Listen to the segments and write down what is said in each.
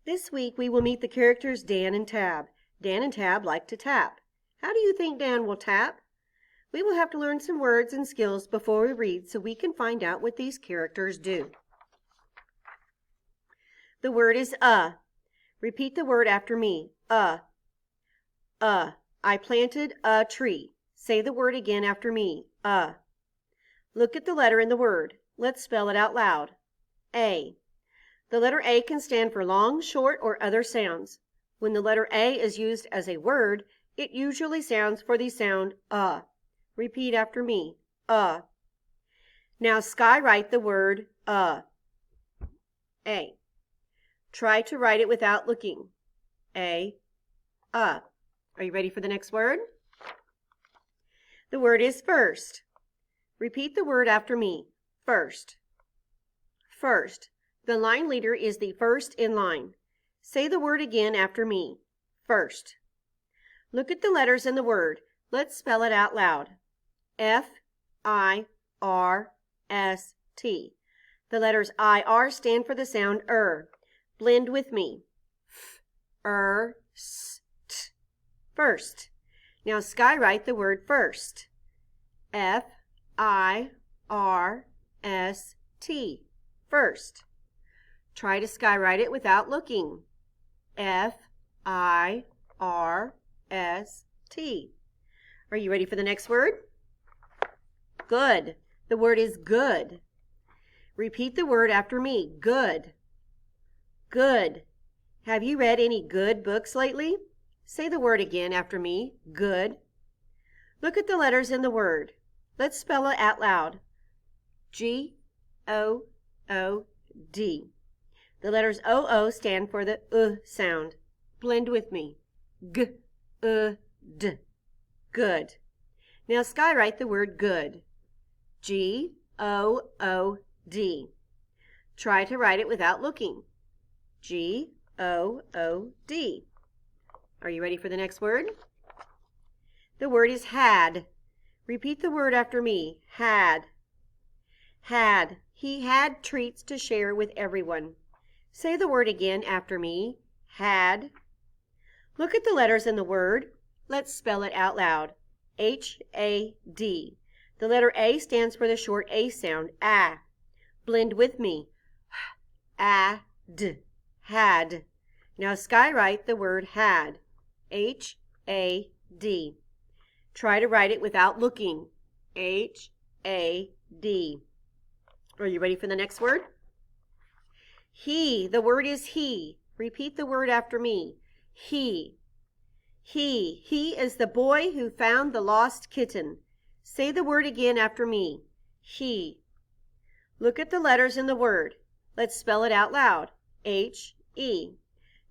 This week we will meet the characters Dan and Tab. Dan and Tab like to tap. How do you think Dan will tap? We will have to learn some words and skills before we read so we can find out what these characters do. The word is Repeat the word after me. I planted a tree. Say the word again after me. Look at the letter in the word. Let's spell it out loud. A. The letter A can stand for long, short, or other sounds. When the letter A is used as a word, it usually sounds for the sound Repeat after me. Now skywrite the word A. Try to write it without looking. Are you ready for the next word? The word is first. Repeat the word after me. First. First. The line leader is the first in line. Say the word again after me. First. Look at the letters in the word. Let's spell it out loud. F-I-R-S-T. The letters I-R stand for the sound Blend with me. F-er-st. First. Now skywrite the word first. F-I-R-S-T. First. Try to skywrite it without looking. F-I-R-S-T. Are you ready for the next word? Good. The word is good. Repeat the word after me. Good. Good. Have you read any good books lately? Say the word again after me. Good. Look at the letters in the word. Let's spell it out loud. G-O-O-D. The letters O-O stand for the sound. Blend with me. G-U-D. Good. Now skywrite the word good. G-O-O-D. Try to write it without looking. G-O-O-D. Are you ready for the next word? The word is had. Repeat the word after me. Had. Had. He had treats to share with everyone. Say the word again after me. Had. Look at the letters in the word. Let's spell it out loud. H-A-D. The letter A stands for the short A sound. Blend with me. A-D. Had. Now skywrite the word had. H-A-D. Try to write it without looking. H-A-D. Are you ready for the next word? He. The word is he. Repeat the word after me. He. He. He is the boy who found the lost kitten. Say the word again after me. He. Look at the letters in the word. Let's spell it out loud. H-E.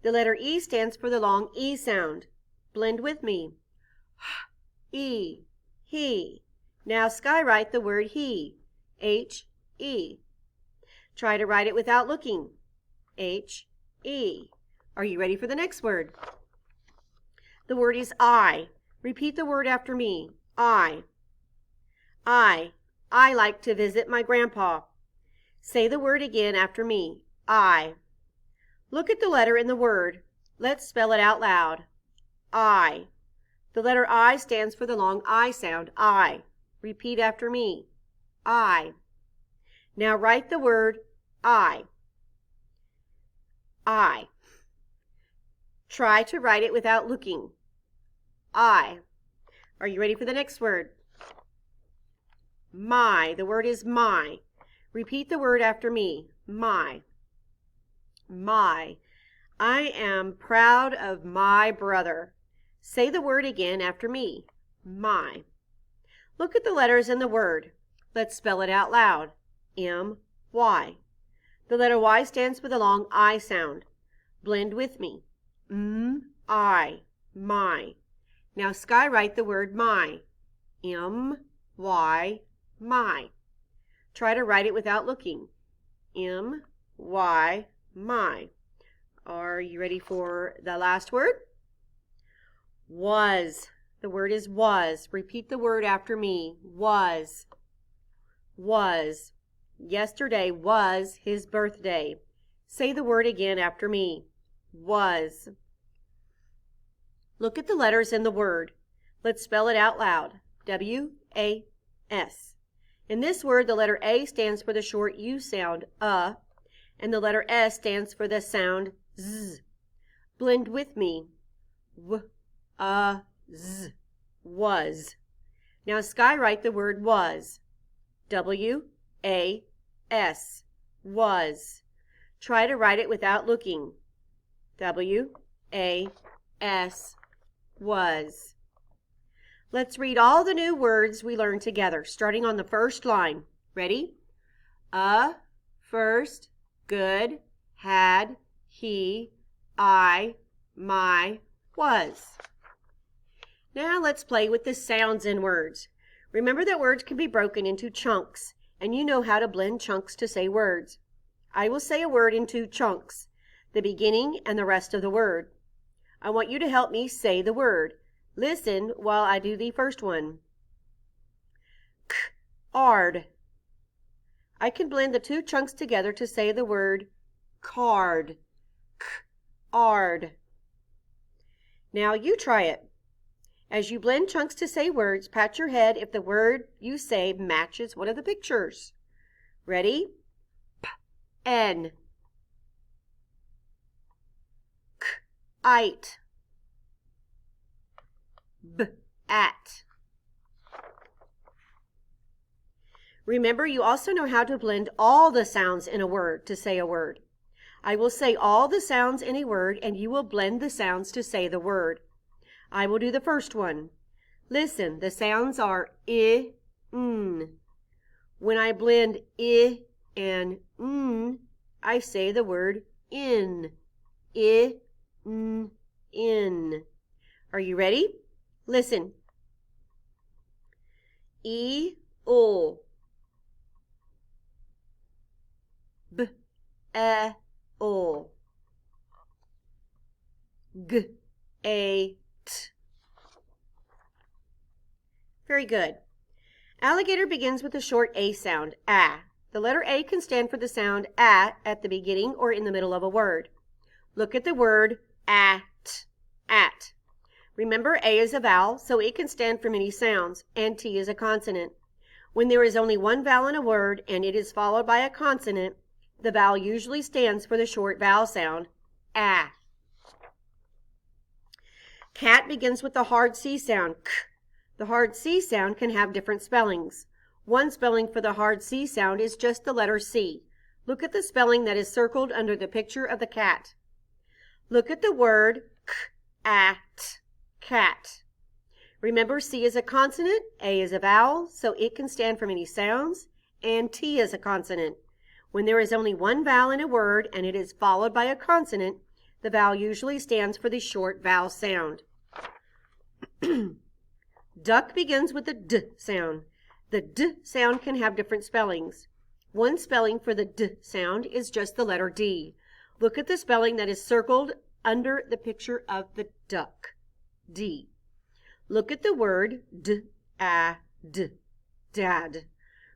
The letter E stands for the long E sound. Blend with me. E. He. Now skywrite the word he. H-E. Try to write it without looking. H-E. Are you ready for the next word? The word is I. Repeat the word after me. I. I like to visit my grandpa. Say the word again after me. I. Look at the letter in the word. Let's spell it out loud. I. The letter I stands for the long I sound. I. Repeat after me. I. Now write the word I. I. Try to write it without looking. I. Are you ready for the next word? My. The word is my. Repeat the word after me. My. My. I am proud of my brother. Say the word again after me. My. Look at the letters in the word. Let's spell it out loud. M-Y. The letter Y stands for the long I sound. Blend with me. M-I. My. Now skywrite the word my. M-Y. My. Try to write it without looking. M-Y. My. Are you ready for the last word? Was. The word is was. Repeat the word after me. Was. Was. Yesterday was his birthday. Say the word again after me. was. Look at the letters in the word. Let's spell it out loud. W-A-S. In this word, the letter A stands for the short U sound, and the letter S stands for the sound Z. Blend with me. W-a-z. Was. Now skywrite the word was. W-A-S. Was. Try to write it without looking. W-A-S. Was. Let's read all the new words we learned together, starting on the first line. Ready? First, good, had, he, I, my, was. Now let's play with the sounds in words. Remember that words can be broken into chunks, and you know how to blend chunks to say words. I will say a word in two chunks, the beginning and the rest of the word. I want you to help me say the word. Listen while I do the first one. Card. I can blend the two chunks together to say the word card. Card. Now you try it. As you blend chunks to say words, pat your head if the word you say matches one of the pictures. Ready? P-N. K-ite. B-at. Remember, you also know how to blend all the sounds in a word to say a word. I will say all the sounds in a word, and you will blend the sounds to say the word. I will do the first one. Listen, the sounds are I, N. When I blend I and N, I say the word in. I, N, in. Are you ready? Listen. E-ul. B-a-ul. G-a-t. Very good. Alligator begins with a short A sound, A. The letter A can stand for the sound at the beginning or in the middle of a word. Look at the word at. At. Remember, A is a vowel, so it can stand for many sounds, and T is a consonant. When there is only one vowel in a word and it is followed by a consonant, the vowel usually stands for the short vowel sound, A. Cat begins with the hard C sound, K. The hard C sound can have different spellings. One spelling for the hard C sound is just the letter C. Look at the spelling that is circled under the picture of the cat. Look at the word k-at. Cat. Remember, C is a consonant, A is a vowel, so it can stand for many sounds, and T is a consonant. When there is only one vowel in a word and it is followed by a consonant, the vowel usually stands for the short vowel sound. Duck begins with the D sound. The D sound can have different spellings. One spelling for the D sound is just the letter D. Look at the spelling that is circled under the picture of the duck. D. Look at the word d-a-d, dad.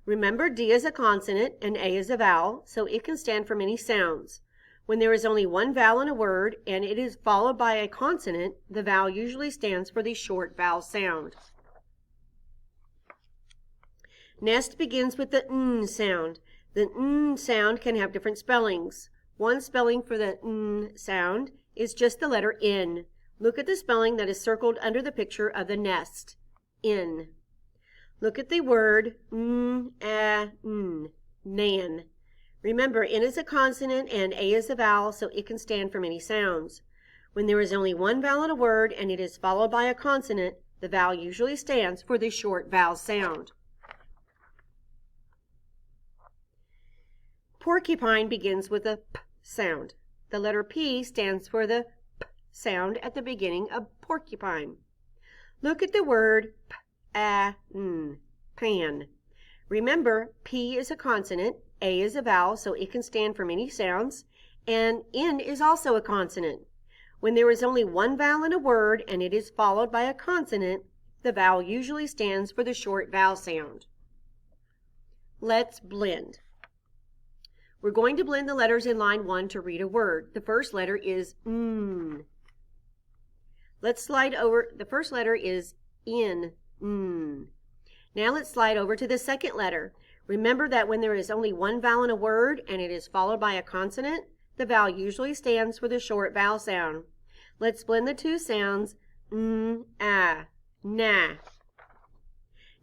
Remember, D is a consonant and A is a vowel, so it can stand for many sounds. When there is only one vowel in a word and it is followed by a consonant, the vowel usually stands for the short vowel sound. Nest begins with the N sound. The N sound can have different spellings. One spelling for the N sound is just the letter N. Look at the spelling that is circled under the picture of the nest, in. Look at the word n-a-n, nan. Remember, N is a consonant and A is a vowel, so it can stand for many sounds. When there is only one vowel in a word and it is followed by a consonant, the vowel usually stands for the short vowel sound. Porcupine begins with a P sound. The letter P stands for the P sound at the beginning of porcupine. Look at the word p-a-n, pan. Remember, P is a consonant, A is a vowel, so it can stand for many sounds, and N is also a consonant. When there is only one vowel in a word and it is followed by a consonant, the vowel usually stands for the short vowel sound. Let's blend. We're going to blend the letters in line 1 to read a word. The first letter is N. Let's slide over. The first letter is N. N. Now let's slide over to the second letter. Remember that when there is only one vowel in a word and it is followed by a consonant, the vowel usually stands for the short vowel sound. Let's blend the two sounds, N, A, na.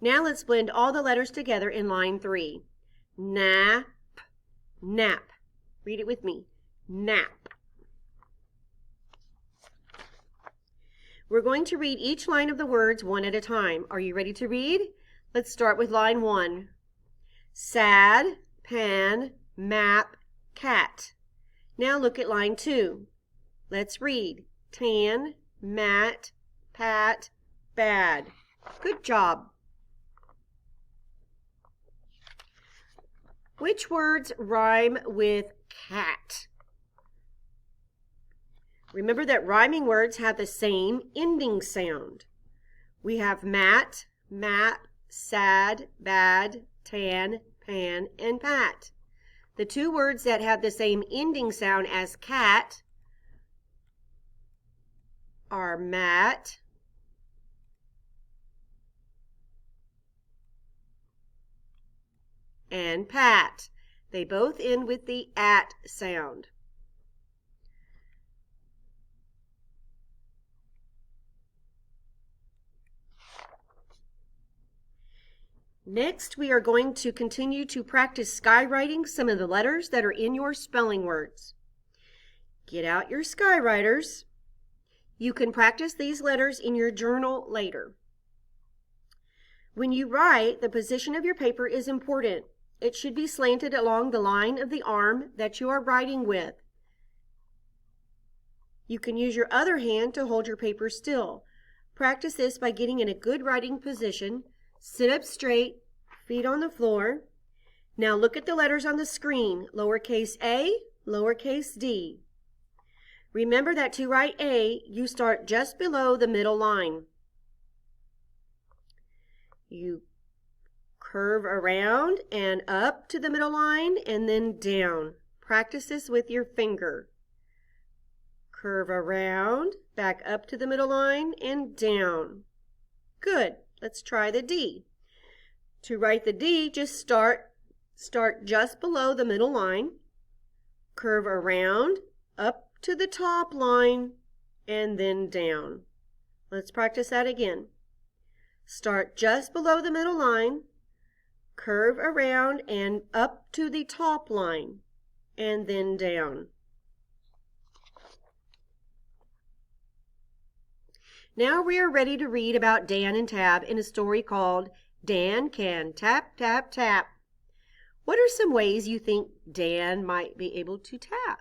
Now let's blend all the letters together in line 3. Nap, nap. Read it with me, nap. We're going to read each line of the words one at a time. Are you ready to read? Let's start with line 1. Sad, pan, map, cat. Now look at line 2. Let's read. Tan, mat, pat, bad. Good job. Which words rhyme with cat? Remember that rhyming words have the same ending sound. We have mat, map, sad, bad, tan, pan, and pat. The two words that have the same ending sound as cat are mat and pat. They both end with the at sound. Next, we are going to continue to practice skywriting some of the letters that are in your spelling words. Get out your skywriters. You can practice these letters in your journal later. When you write, the position of your paper is important. It should be slanted along the line of the arm that you are writing with. You can use your other hand to hold your paper still. Practice this by getting in a good writing position. Sit up straight, feet on the floor. Now look at the letters on the screen, lowercase a, lowercase d. Remember that to write A, you start just below the middle line. You curve around and up to the middle line and then down. Practice this with your finger. Curve around, back up to the middle line and down. Good. Let's try the D. To write the D, just start just below the middle line, curve around, up to the top line, and then down. Let's practice that again. Start just below the middle line, curve around and up to the top line, and then down. Now we are ready to read about Dan and Tab in a story called Dan Can Tap, Tap, Tap. What are some ways you think Dan might be able to tap?